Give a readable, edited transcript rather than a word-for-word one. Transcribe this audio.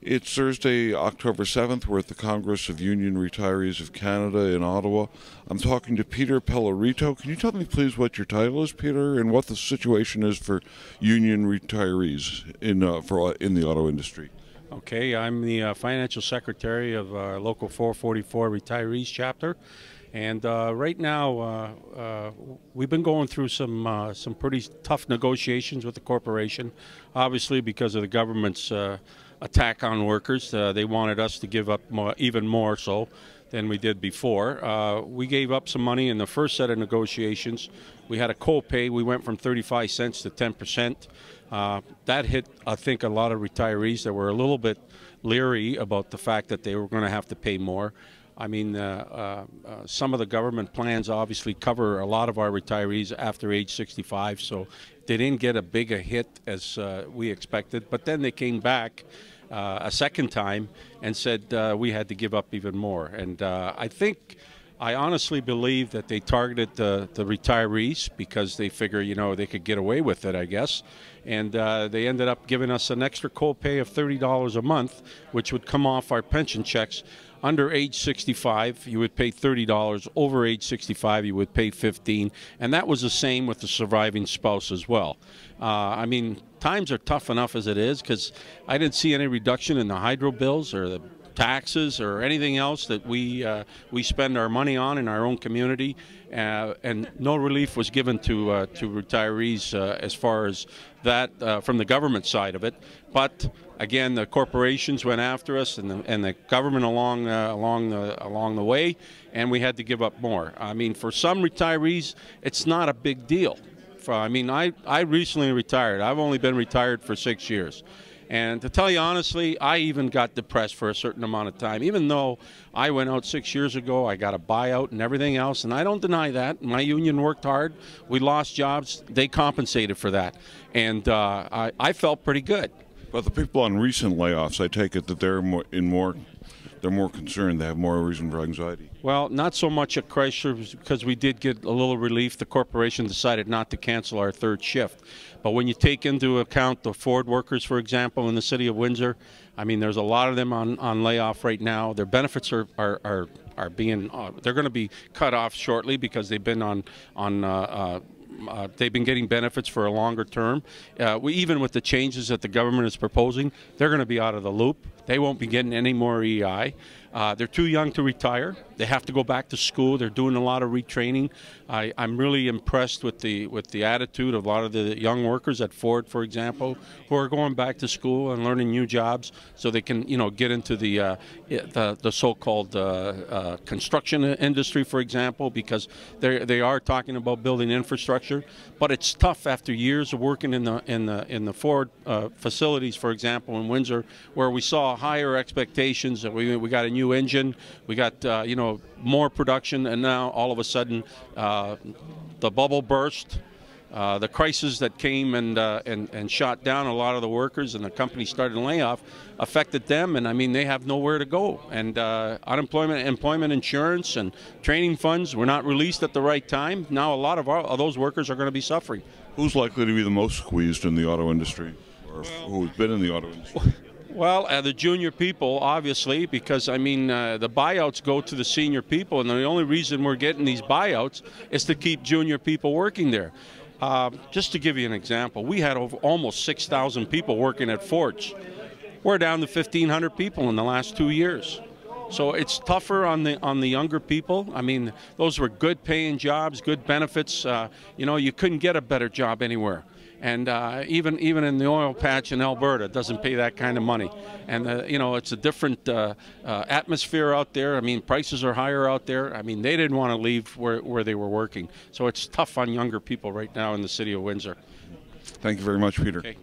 It's Thursday, October 7th. We're at the Congress of Union Retirees of Canada in Ottawa. I'm talking to Peter Pellerito. Can you tell me, please, what your title is, Peter, and what the situation is for union retirees in the auto industry? Okay, I'm the financial secretary of Local 444 Retirees Chapter, and right now we've been going through some pretty tough negotiations with the corporation, obviously because of the government's attack on workers. They wanted us to give up even more so than we did before. We gave up some money in the first set of negotiations. We had a co-pay. We went from 35 cents to 10%. That hit, I think, a lot of retirees that were a little bit leery about the fact that they were going to have to pay more. I mean, some of the government plans obviously cover a lot of our retirees after age 65, so they didn't get a big a hit as we expected. But then they came back a second time and said we had to give up even more. And I honestly believe that they targeted the retirees because they figure, you know, they could get away with it, I guess. And they ended up giving us an extra co-pay of $30 a month, which would come off our pension checks. Under age 65, you would pay $30. Over age 65, you would pay $15. And that was the same with the surviving spouse as well. I mean, times are tough enough as it is, because I didn't see any reduction in the hydro bills or the taxes or anything else that we spend our money on in our own community, and no relief was given to retirees as far as that from the government side of it. But again, the corporations went after us, and the government along the way, and we had to give up more. I mean, for some retirees, it's not a big deal. I mean, I recently retired. I've only been retired for 6 years. And to tell you honestly, I even got depressed for a certain amount of time. Even though I went out 6 years ago, I got a buyout and everything else, and I don't deny that. My union worked hard. We lost jobs. They compensated for that. And I felt pretty good. But the people on recent layoffs, I take it that they're more concerned. They have more reason for anxiety. Well, not so much at Chrysler, because we did get a little relief. The corporation decided not to cancel our third shift. But when you take into account the Ford workers, for example, in the city of Windsor, I mean, there's a lot of them on layoff right now. Their benefits are being they're going to be cut off shortly because they've been they've been getting benefits for a longer term. Even with the changes that the government is proposing, they're going to be out of the loop. They won't be getting any more EI. They're too young to retire. They have to go back to school. They're doing a lot of retraining. I'm really impressed with the attitude of a lot of the young workers at Ford, for example, who are going back to school and learning new jobs so they can, you know, get into the so-called construction industry, for example, because they are talking about building infrastructure. But it's tough after years of working in the Ford facilities, for example, in Windsor, where we saw higher expectations. We got a new engine, we got you know, more production, and now all of a sudden the bubble burst. The crisis that came and shot down a lot of the workers, and the company started to lay off, affected them. And I mean, they have nowhere to go. And employment insurance and training funds were not released at the right time. Now a lot of those workers are going to be suffering. Who's likely to be the most squeezed in the auto industry, or who's been in the auto industry? Well, the junior people, obviously, because, I mean, the buyouts go to the senior people, and the only reason we're getting these buyouts is to keep junior people working there. Just to give you an example, we had almost 6,000 people working at Ford's. We're down to 1,500 people in the last 2 years. So it's tougher on the younger people. I mean, those were good paying jobs, good benefits. You know, you couldn't get a better job anywhere. And even in the oil patch in Alberta, it doesn't pay that kind of money. And you know, it's a different atmosphere out there. I mean, prices are higher out there. I mean, they didn't want to leave where they were working. So it's tough on younger people right now in the city of Windsor. Thank you very much, Peter. Okay.